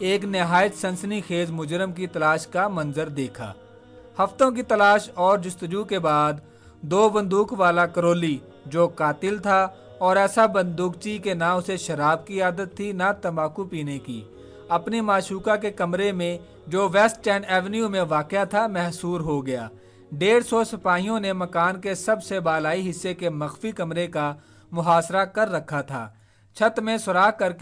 ایک نہایت سنسنی خیز مجرم کی تلاش کا منظر دیکھا۔ ہفتوں کی تلاش اور جستجو کے بعد 2 بندوق والا کرولی جو قاتل تھا اور ایسا بندوقچی کہ نہ اسے شراب کی عادت تھی نہ تمباکو پینے کی، اپنی معشوقہ کے کمرے میں جو ویسٹ اینڈ ایونیو میں واقع تھا محصور ہو گیا۔ 150 سپاہیوں نے مکان کے سب سے بالائی حصے کے مخفی کمرے کا محاصرہ کر رکھا تھا۔ چھت میں سوراخ کر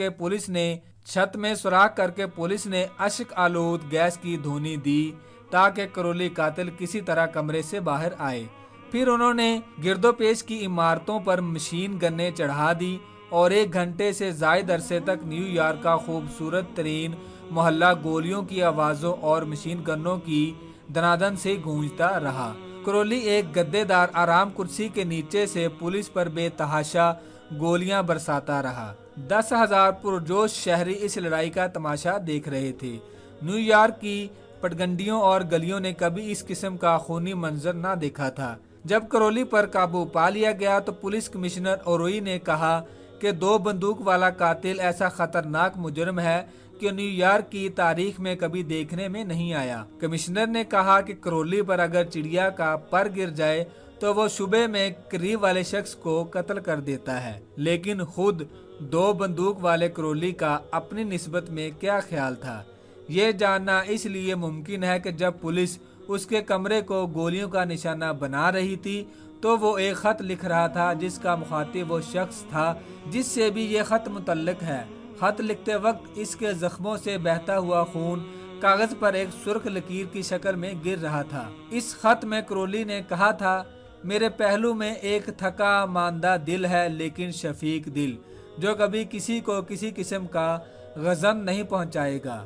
کے پولیس نے اشک آلود گیس کی دھونی دی تاکہ کرولی قاتل کسی طرح کمرے سے باہر آئے۔ پھر انہوں نے گرد و پیش کی عمارتوں پر مشین گنیں چڑھا دی اور 1 گھنٹے سے زائد عرصے تک نیو یارک کا خوبصورت ترین محلہ گولیوں کی آوازوں اور مشین گنوں کی دنادن سے گونجتا رہا۔ کرولی ایک گدے دار آرام کرسی کے نیچے سے پولیس پر بے تحاشا گولیاں برساتا رہا۔ 10,000 پرجوش شہری اس لڑائی کا تماشا دیکھ رہے تھے۔ نیو یارک کی پٹگنڈیوں اور گلیوں نے کبھی اس قسم کا خونی منظر نہ دیکھا تھا۔ جب کرولی پر قابو پا لیا گیا تو پولیس کمشنر اوروئی نے کہا کہ 2 بندوق والا قاتل ایسا خطرناک مجرم ہے کہ نیو یارک کی تاریخ میں کبھی دیکھنے میں نہیں آیا۔ کمشنر نے کہا کہ کرولی پر اگر چڑیا کا پر گر جائے تو وہ شبے میں قریب والے شخص کو قتل کر دیتا ہے، لیکن خود 2 بندوق والے کرولی کا اپنی نسبت میں کیا خیال تھا؟ یہ جاننا اس لیے ممکن ہے کہ جب پولیس اس کے کمرے کو گولیوں کا نشانہ بنا رہی تھی تو وہ ایک خط لکھ رہا تھا جس کا مخاطب وہ شخص تھا جس سے بھی یہ خط متعلق ہے۔ خط لکھتے وقت اس کے زخموں سے بہتا ہوا خون کاغذ پر ایک سرخ لکیر کی شکل میں گر رہا تھا۔ اس خط میں کرولی نے کہا تھا، میرے پہلو میں ایک تھکا ماندہ دل ہے لیکن شفیق دل، جو کبھی کسی کو کسی قسم کا غضب نہیں پہنچائے گا۔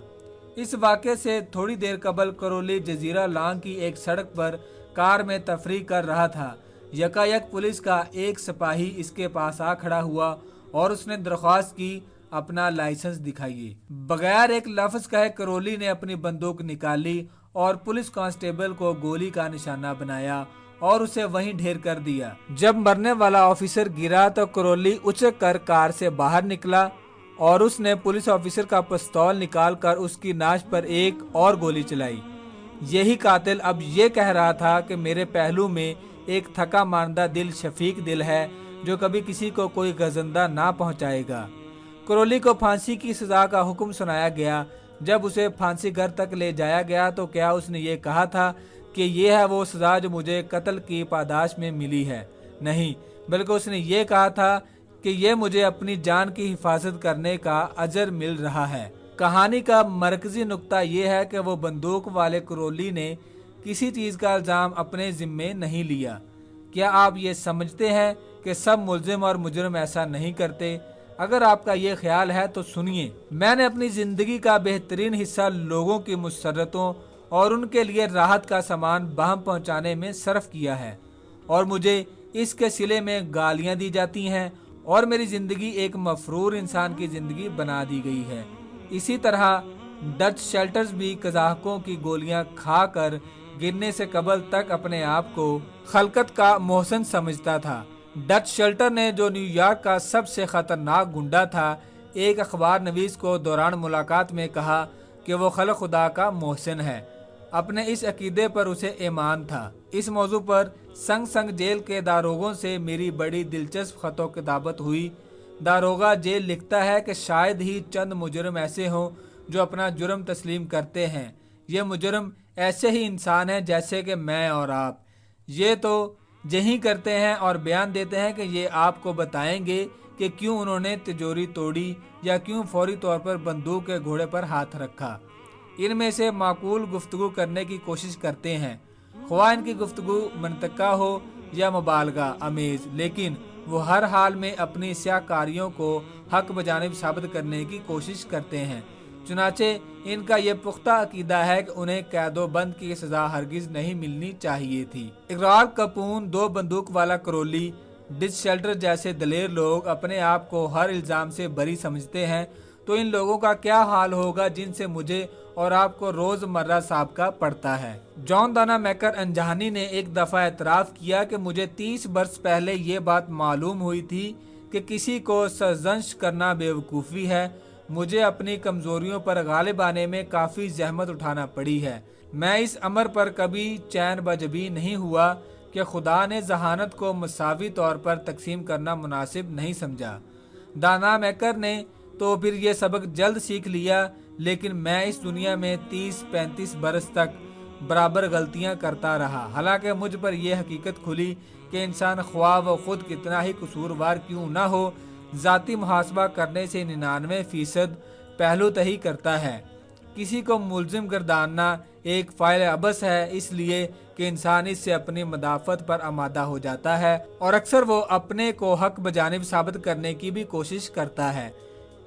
اس واقعے سے تھوڑی دیر قبل کرولی جزیرہ لانگ کی ایک سڑک پر کار میں تفریح کر رہا تھا۔ یکایک پولیس کا ایک سپاہی اس کے پاس آ کھڑا ہوا اور اس نے درخواست کی، اپنا لائسنس دکھائیے۔ بغیر ایک لفظ کہے کرولی نے اپنی بندوق نکالی اور پولیس کانسٹیبل کو گولی کا نشانہ بنایا اور اسے وہیں ڈھیر کر دیا۔ جب مرنے والا آفیسر گرا تو کرولی اچک کر کار سے باہر نکلا اور اس نے پولیس آفیسر کا پستول نکال کر اس کی ناش پر ایک اور گولی چلائی۔ یہی قاتل اب یہ کہہ رہا تھا کہ میرے پہلو میں ایک تھکا ماندہ دل شفیق دل ہے جو کبھی کسی کو کوئی غضندہ نہ پہنچائے گا۔ کرولی کو پھانسی کی سزا کا حکم سنایا گیا۔ جب اسے پھانسی گھر تک لے جایا گیا تو کیا اس نے یہ کہا تھا کہ یہ ہے وہ سزا جو مجھے قتل کی پاداش میں ملی ہے؟ نہیں، بلکہ اس نے یہ کہا تھا کہ یہ مجھے اپنی جان کی حفاظت کرنے کا اجر مل رہا ہے۔ کہانی کا مرکزی نقطہ یہ ہے کہ وہ بندوق والے کرولی نے کسی چیز کا الزام اپنے ذمے نہیں لیا۔ کیا آپ یہ سمجھتے ہیں کہ سب ملزم اور مجرم ایسا نہیں کرتے؟ اگر آپ کا یہ خیال ہے تو سنیے، میں نے اپنی زندگی کا بہترین حصہ لوگوں کی مسرتوں اور ان کے لیے راحت کا سامان باہم پہنچانے میں صرف کیا ہے، اور مجھے اس کے صلے میں گالیاں دی جاتی ہیں اور میری زندگی ایک مفرور انسان کی زندگی بنا دی گئی ہے۔ اسی طرح ڈچ شیلٹرز بھی قزاقوں کی گولیاں کھا کر گرنے سے قبل تک اپنے آپ کو خلقت کا محسن سمجھتا تھا۔ ڈچ شیلٹر نے، جو نیو یارک کا سب سے خطرناک گنڈا تھا، ایک اخبار نویس کو دوران ملاقات میں کہا کہ وہ خلق خدا کا محسن ہے۔ اپنے اس عقیدے پر اسے ایمان تھا۔ اس موضوع پر سنگ جیل کے داروغوں سے میری بڑی دلچسپ خط و کتابت ہوئی۔ داروغہ جیل لکھتا ہے کہ شاید ہی چند مجرم ایسے ہوں جو اپنا جرم تسلیم کرتے ہیں۔ یہ مجرم ایسے ہی انسان ہیں جیسے کہ میں اور آپ۔ یہ تو یہی کرتے ہیں اور بیان دیتے ہیں کہ یہ آپ کو بتائیں گے کہ کیوں انہوں نے تجوری توڑی یا کیوں فوری طور پر بندوق کے گھوڑے پر ہاتھ رکھا۔ ان میں سے معقول گفتگو کرنے کی کوشش کرتے ہیں، خواہ ان کی گفتگو منطقہ ہو یا مبالغہ آمیز، لیکن وہ ہر حال میں اپنی سیاہ کاریوں کو حق بجانب ثابت کرنے کی کوشش کرتے ہیں۔ چنانچہ ان کا یہ پختہ عقیدہ ہے کہ انہیں قید و بند کی سزا ہرگز نہیں ملنی چاہیے تھی۔ اقرار کپون، 2 بندوق والا کرولی، ڈچ شیلٹر جیسے دلیر لوگ اپنے آپ کو ہر الزام سے بری سمجھتے ہیں، تو ان لوگوں کا کیا حال ہوگا جن سے مجھے اور آپ کو روز مرہ سابقہ پڑتا ہے۔ جان دانا میکر انجہانی نے ایک دفعہ اعتراف کیا کہ مجھے 30 برس پہلے یہ بات معلوم ہوئی تھی کہ کسی کو سرزنش کرنا بیوقوفی ہے، مجھے اپنی کمزوریوں پر غالب آنے میں کافی زحمت اٹھانا پڑی ہے۔ میں اس امر پر کبھی چین بجبی نہیں ہوا کہ خدا نے ذہانت کو مساوی طور پر تقسیم کرنا مناسب نہیں سمجھا۔ دانا میکر نے تو پھر یہ سبق جلد سیکھ لیا، لیکن میں اس دنیا میں 30-35 برس تک برابر غلطیاں کرتا رہا، حالانکہ مجھ پر یہ حقیقت کھلی کہ انسان خواہ و خود کتنا ہی قصوروار کیوں نہ ہو، ذاتی محاسبہ کرنے سے 99% پہلو تہی کرتا ہے۔ کسی کو ملزم گرداننا ایک فعل عبث ہے، اس لیے کہ انسان اس سے اپنی مدافعت پر آمادہ ہو جاتا ہے اور اکثر وہ اپنے کو حق بجانب ثابت کرنے کی بھی کوشش کرتا ہے۔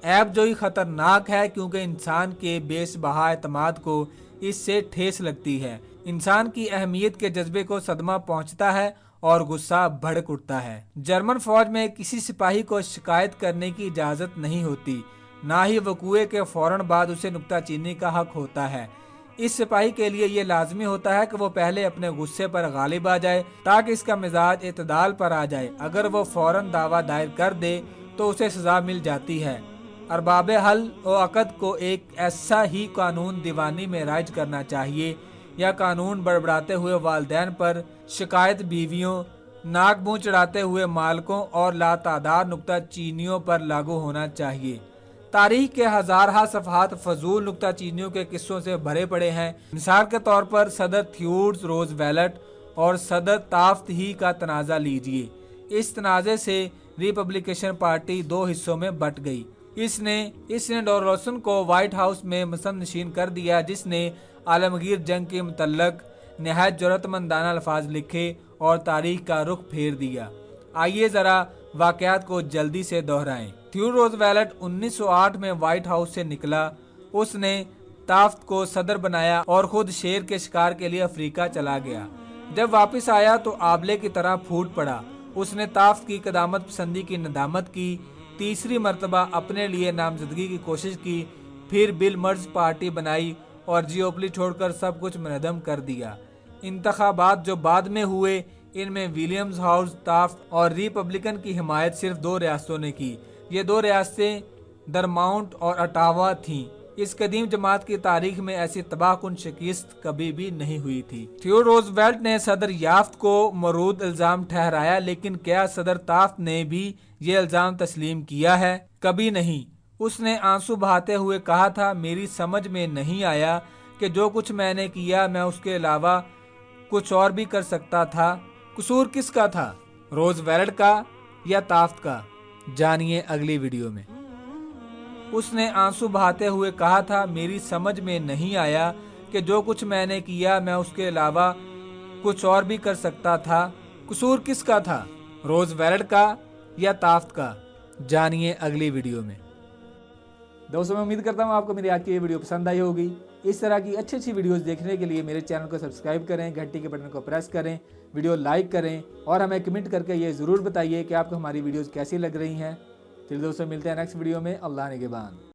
عیب جوئی خطرناک ہے کیونکہ انسان کے بیس بہا اعتماد کو اس سے ٹھیس لگتی ہے، انسان کی اہمیت کے جذبے کو صدمہ پہنچتا ہے اور غصہ بھڑک اٹھتا ہے۔ جرمن فوج میں کسی سپاہی کو شکایت کرنے کی اجازت نہیں ہوتی، نہ ہی وقوعے کے فوراً بعد اسے نکتہ چینی کا حق ہوتا ہے۔ اس سپاہی کے لیے یہ لازمی ہوتا ہے کہ وہ پہلے اپنے غصے پر غالب آ جائے تاکہ اس کا مزاج اعتدال پر آ جائے۔ اگر وہ فوراً دعویٰ دائر کر دے تو اسے سزا مل جاتی ہے۔ ارباب حل و عقد کو ایک ایسا ہی قانون دیوانی میں رائج کرنا چاہیے یا قانون بڑبڑاتے ہوئے والدین پر، شکایت بیویوں، ناک منہ چڑھاتے ہوئے مالکوں اور لاتعداد نکتہ چینیوں پر لاگو ہونا چاہیے۔ تاریخ کے ہزارہا صفحات فضول نکتہ چینیوں کے قصوں سے بھرے پڑے ہیں۔ مثال کے طور پر صدر تھیوڈر روز ویلٹ اور صدر تافت ہی کا تنازع لیجیے۔ اس تنازع سے ریپبلیکن پارٹی دو حصوں میں بٹ گئی۔ اس نے ڈورسن کو وائٹ ہاؤس میں مسند نشین کر دیا، جس نے عالمگیر جنگ کے متعلق نہایت جرأت مندانہ الفاظ لکھے اور تاریخ کا رخ پھیر دیا۔ آئیے ذرا واقعات کو جلدی سے دہرائیں۔ تھیوڈر روز ویلٹ 1908 میں وائٹ ہاؤس سے نکلا۔ اس نے تافت کو صدر بنایا اور خود شیر کے شکار کے لیے افریقہ چلا گیا۔ جب واپس آیا تو آبلے کی طرح پھوٹ پڑا۔ اس نے تافت کی قدامت پسندی کی ندامت کی، تیسری مرتبہ اپنے لیے نامزدگی کی کوشش کی، پھر بل مرز پارٹی بنائی اور جیوپلی چھوڑ کر سب کچھ منہدم کر دیا۔ انتخابات جو بعد میں ہوئے، ان میں ولیمز ہاؤس، تافت اور ریپبلکن کی حمایت صرف 2 ریاستوں نے کی۔ یہ 2 ریاستیں درماؤنٹ اور اٹاوا تھیں۔ اس قدیم جماعت کی تاریخ میں ایسی تباہ کن شکست کبھی بھی نہیں ہوئی تھی۔ تھیوڈر روز ویلٹ نے صدر یافت کو مرود الزام ٹھہرایا، لیکن کیا صدر تافت نے بھی یہ الزام تسلیم کیا ہے؟ کبھی نہیں۔ اس نے آنسو بہاتے ہوئے کہا تھا، میری سمجھ میں نہیں آیا کہ جو کچھ میں نے کیا میں اس کے علاوہ کچھ اور بھی کر سکتا تھا۔ قصور کس کا تھا، روز ویلٹ کا یا تافت کا؟ جانیے اگلی ویڈیو میں۔ اس نے آنسو بہاتے ہوئے کہا تھا، میری سمجھ میں نہیں آیا کہ جو کچھ میں نے کیا میں اس کے علاوہ کچھ اور بھی کر سکتا تھا۔ قصور کس کا تھا، روز ویلٹ کا یا تافت کا؟ جانیے اگلی ویڈیو میں۔ دوستوں میں امید کرتا ہوں آپ کو میری آج کی یہ ویڈیو پسند آئی ہوگی۔ اس طرح کی اچھی ویڈیوز دیکھنے کے لیے میرے چینل کو سبسکرائب کریں، گھنٹی کے بٹن کو پریس کریں، ویڈیو لائک کریں اور ہمیں کمنٹ کر کے یہ ضرور بتائیے کہ آپ کو ہماری ویڈیوز کیسی لگ رہی ہیں۔ پھر دوستوں ملتے ہیں نیکسٹ ویڈیو میں۔ اللہ نگہبان۔